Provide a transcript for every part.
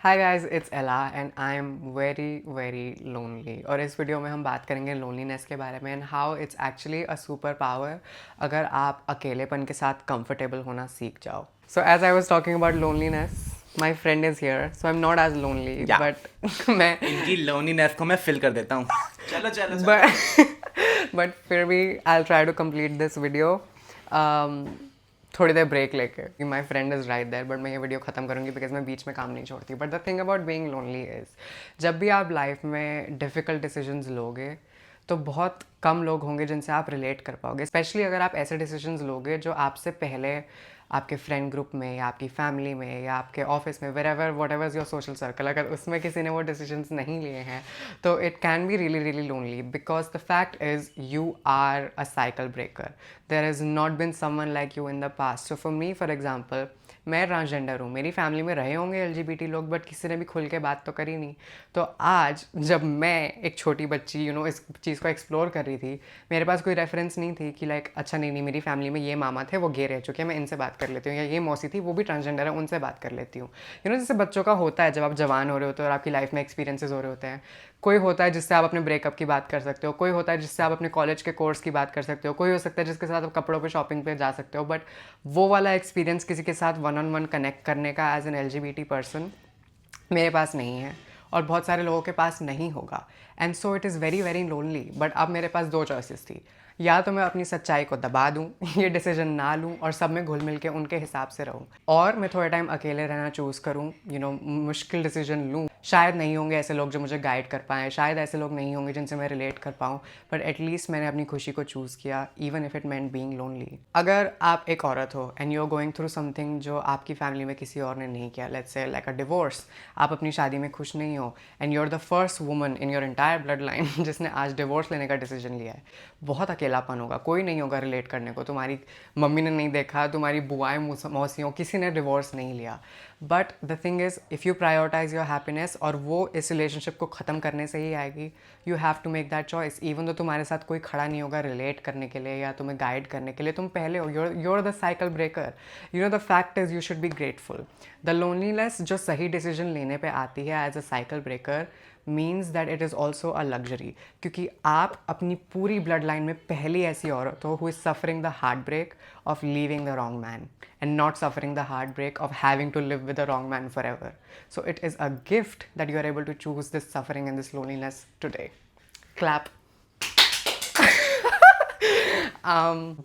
Hi guys, it's एला and I am very very lonely. और इस वीडियो में हम बात करेंगे लोनलीनेस के बारे में and how it's actually a super power अगर आप अकेलेपन के साथ कंफर्टेबल होना सीख जाओ। So as I was talking about loneliness, my friend is here, so I am not as lonely या बट मैं इनकी लोनीनेस को मैं फिल कर देता हूँ। चलो चलो चलो। बट फिर भी I try to complete this video थोड़ी देर ब्रेक लेके। My friend is right there, but मैं ये वीडियो ख़त्म करूँगी बिकॉज मैं बीच में काम नहीं छोड़ती। But the thing about being lonely is, जब भी आप लाइफ में डिफ़िकल्ट डिसीजंस लोगे तो बहुत कम लोग होंगे जिनसे आप रिलेट कर पाओगे, स्पेशली अगर आप ऐसे डिसीजंस लोगे जो आपसे पहले आपके फ्रेंड ग्रुप में या आपकी फैमिली में या आपके ऑफिस में, wherever whatever your social circle, अगर उसमें किसी ने वो डिसीजंस नहीं लिए हैं तो it can be really really lonely because the fact is you are a cycle breaker. There is not been someone like you in the past. So for me for example, मैं transgender हूँ, मेरी family में रहे होंगे LGBT लोग, but किसी ने भी खुल के बात तो करी नहीं. तो आज जब मैं एक छोटी बच्ची इस चीज़ को एक्सप्लोर कर रही थी, मेरे पास कोई रेफरेंस नहीं थी कि लाइक अच्छा नहीं नहीं मेरी फैमिली में ये मामा थे वो गे रह चुके हैं, मैं इनसे बात कर लेती हूँ, या ये मौसी थी वो भी ट्रांसजेंडर है उनसे बात कर लेती हूँ. जैसे बच्चों का होता है जब आप जवान हो रहे होते हो और आपकी लाइफ में एक्सपीरियंसेस हो रहे होते हैं. कोई होता है जिससे आप अपने ब्रेकअप की बात कर सकते हो, कोई होता है जिससे आप अपने कॉलेज के कोर्स की बात कर सकते हो, कोई हो सकता है जिसके साथ आप कपड़ों पे शॉपिंग पे जा सकते हो. बट वो वाला एक्सपीरियंस किसी के साथ वन ऑन वन कनेक्ट करने का एज एन एलजीबीटी पर्सन मेरे पास नहीं है और बहुत सारे लोगों के पास नहीं होगा. And so it is very very lonely. But अब मेरे पास दो चॉइसेस थी, या तो मैं अपनी सच्चाई को दबा दूँ, ये डिसीजन ना लूँ और सब में घुल मिल के उनके हिसाब से रहूँ, और मैं थोड़े टाइम अकेले रहना चूज़ करूँ, मुश्किल डिसीजन लूँ. शायद नहीं होंगे ऐसे लोग जो मुझे गाइड कर पाएँ, शायद ऐसे लोग नहीं होंगे जिनसे मैं रिलेट कर पाऊँ, बट एटलीस्ट मैंने अपनी खुशी को चूज़ किया even if it meant being lonely. अगर आप एक औरत हो and you are going through something जो आपकी फैमिली में किसी और ने नहीं किया, let's say like a divorce, आप अपनी शादी में खुश नहीं हो and you are the first woman in your entire blood line जिसने आज डिवोर्स लेने का डिसीजन लिया है, बहुत अकेलापन होगा, कोई नहीं होगा रिलेट करने को. तुम्हारी मम्मी ने नहीं देखा, तुम्हारी बुआएं मौसियों किसी ने डिवोर्स नहीं लिया. But the thing is, if you prioritize your happiness, और वो इस रिलेशनशिप को ख़त्म करने से ही आएगी, you have to make that choice. Even तो तुम्हारे साथ कोई खड़ा नहीं होगा रिलेट करने के लिए या तुम्हें गाइड करने के लिए, तुम पहले हो, you're the cycle breaker. The fact is you should be grateful. The loneliness जो सही डिसीजन लेने पे आती है as a cycle breaker means that it is also a luxury, क्योंकि आप अपनी पूरी ब्लड लाइन में पहली ऐसी औरत हो who is suffering the heart break of leaving the wrong man and not suffering the heartbreak of having to live with the wrong man forever. So it is a gift that you are able to choose this suffering and this loneliness today. Clap.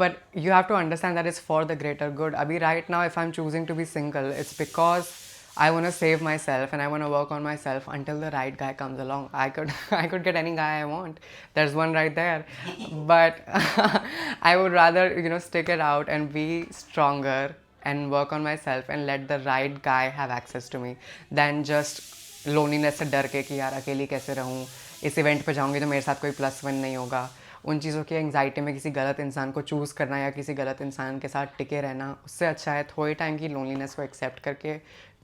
But you have to understand that it's for the greater good. Abhi right now, if I'm choosing to be single, it's because I want to save myself and I want to work on myself until the right guy comes along. I could get any guy I want. There's one right there. But I would rather stick it out and be stronger and work on myself and let the right guy have access to me than just loneliness से डर के कि यार अकेली कैसे रहूँ, इस event पे जाऊँगी तो मेरे साथ कोई प्लस वन नहीं होगा. उन चीज़ों की एंग्जाइटी में किसी गलत इंसान को चूज़ करना या किसी गलत इंसान के साथ टिके रहना, उससे अच्छा है थोड़े टाइम की लोनलीनेस को एक्सेप्ट करके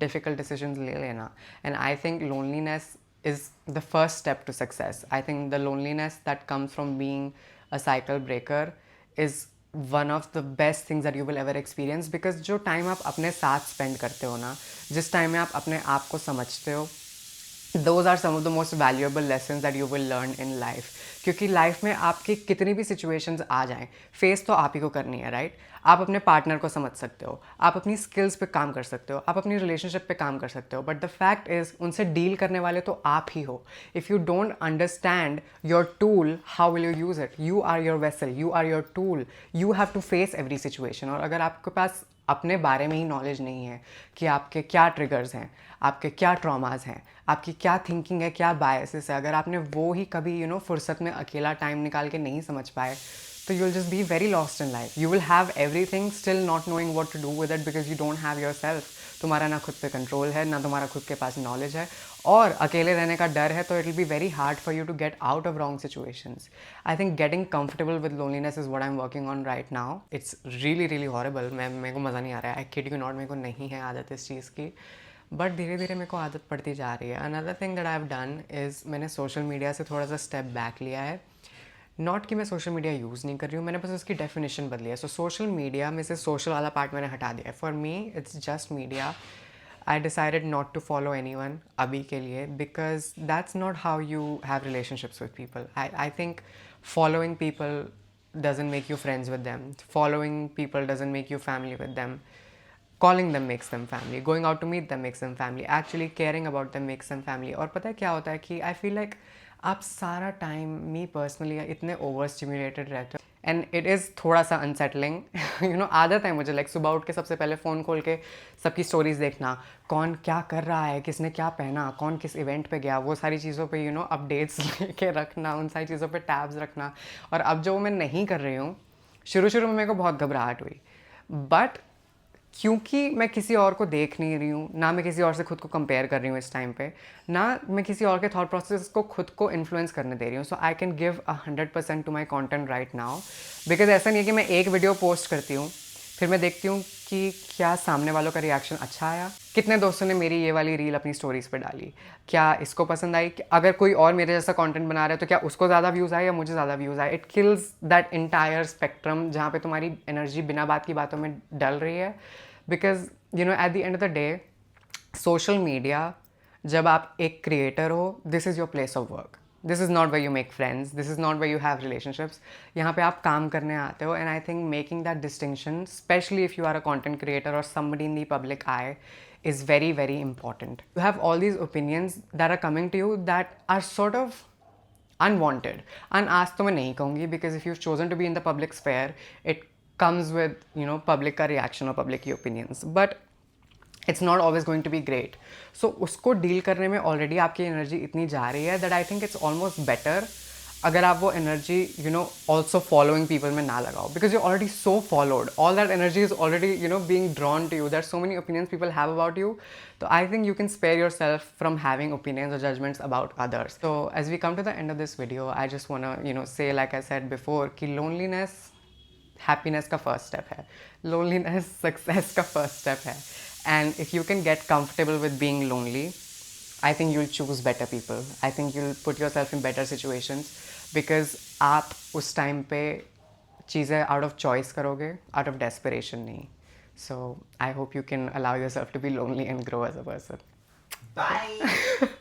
डिफ़िकल्ट डिसीजंस ले लेना. And I think loneliness is the first step to success. I think the loneliness that comes from being a cycle breaker is one of the best things that you will ever experience, because जो time आप अपने साथ spend करते हो ना, जिस time में आप अपने आप को समझते हो, those are some of the most valuable lessons that you will learn in life. क्योंकि लाइफ में आपकी कितनी भी सिचुएशंस आ जाएं, फेस तो आप ही को करनी है, राइट? आप अपने पार्टनर को समझ सकते हो, आप अपनी स्किल्स पे काम कर सकते हो, आप अपनी रिलेशनशिप पे काम कर सकते हो, बट द फैक्ट इज़ उनसे डील करने वाले तो आप ही हो. If you don't understand your tool, how will you use it? You are your vessel, you are your tool, you have to face every situation. और अगर आपके पास अपने बारे में ही नॉलेज नहीं है कि आपके क्या ट्रिगर्स हैं, आपके क्या ट्रॉमास हैं, आपकी क्या थिंकिंग है, क्या बायसेस है, अगर आपने वो ही कभी फुर्सत में अकेला टाइम निकाल के नहीं समझ पाए, तो you will just be very lost in life. You will have everything still not knowing what to do with it because you don't have yourself. तुम्हारा ना खुद पे कंट्रोल है, ना तुम्हारा खुद के पास नॉलेज है, और अकेले रहने का डर है, तो it will be very hard for you to get out of wrong situations. I think getting comfortable with loneliness is what I am working on right now. It's really really horrible. मेरे को मज़ा नहीं आ रहा है, I kid you not, मेरे को नहीं है आदत इस चीज़ की, बट धीरे धीरे मेरे को आदत पड़ती जा रही है. Another thing that I have done is, मैंने सोशल मीडिया से थोड़ा सा स्टेप बैक लिया है. नॉट कि मैं सोशल मीडिया यूज़ नहीं कर रही हूँ, मैंने बस उसकी डेफिनेशन बदली है. सो सोशल मीडिया में से सोशल वाला पार्ट मैंने हटा दिया है. For me it's just media. I decided not to follow anyone abhi ke liye because that's not how you have relationships with people. I think following people doesn't make you friends with them. Following people doesn't make you family with them. Calling them makes them family. Going out to meet them makes them family. Actually caring about them makes them family. और पता है क्या होता है कि I feel like आप सारा time मी personally इतने ओवर स्टिमुलेटेड रहते हो एंड इट इज़ थोड़ा सा अनसेटलिंग यू नो आदत है मुझे लाइक सुबह उठ के सबसे पहले फ़ोन खोल के सबकी स्टोरीज देखना, कौन क्या कर रहा है, किसने क्या पहना, कौन किस इवेंट पे गया, वो सारी चीज़ों पे यू नो अपडेट्स लेके रखना, उन सारी चीज़ों पे टैब्स रखना. और अब जो मैं नहीं कर रही हूँ, शुरू शुरू में मेरे को बहुत घबराहट हुई, बट क्योंकि मैं किसी और को देख नहीं रही हूँ, ना मैं किसी और से खुद को कंपेयर कर रही हूँ इस टाइम पे, ना मैं किसी और के थॉट प्रोसेस को खुद को इन्फ्लुएंस करने दे रही हूँ. So I can give 100% to my content right now. Because ऐसा नहीं है कि मैं एक वीडियो पोस्ट करती हूँ फिर मैं देखती हूँ कि क्या सामने वालों का रिएक्शन अच्छा आया, कितने दोस्तों ने मेरी ये वाली रील अपनी स्टोरीज पे डाली, क्या इसको पसंद आई, अगर कोई और मेरे जैसा कंटेंट बना रहा है तो क्या उसको ज़्यादा व्यूज़ आए या मुझे ज़्यादा व्यूज़ आए. It kills that entire spectrum जहाँ पे तुम्हारी एनर्जी बिना बात की बातों में डल रही है. Because you know at the end of the day social media, जब आप एक क्रिएटर हो, this is your place of work. This is not way you make friends, this is not way you have relationships. यहाँ पे आप काम करने आते हो. And I think making that distinction, specially if you are a content creator or somebody in the public eye, is very very important. You have all these opinions that are coming to you that are sort of unwanted. Unasked तो मैं नहीं कहूँगी, because if you've chosen to be in the public sphere, it comes with you know public का reaction और public की opinions, but it's not always going to be great. So उसको deal करने में already आपकी एनर्जी इतनी जा रही है that I think it's almost better अगर आप वो energy you know also following people में ना लगाओ, because you already so followed, all that energy is already you know being drawn to you, there are so many opinions people have about you. तो I think you can spare yourself from having opinions और judgements about others. तो as we come to the end of this video, I just want you know say like I said before कि loneliness happiness का first step है, loneliness success का first step है. And if you can get comfortable with being lonely, I think you'll choose better people. I think you'll put yourself in better situations because आप उस time पे चीज़ें out of choice करोगे, out of desperation नहीं. So I hope you can allow yourself to be lonely and grow as a person. Bye.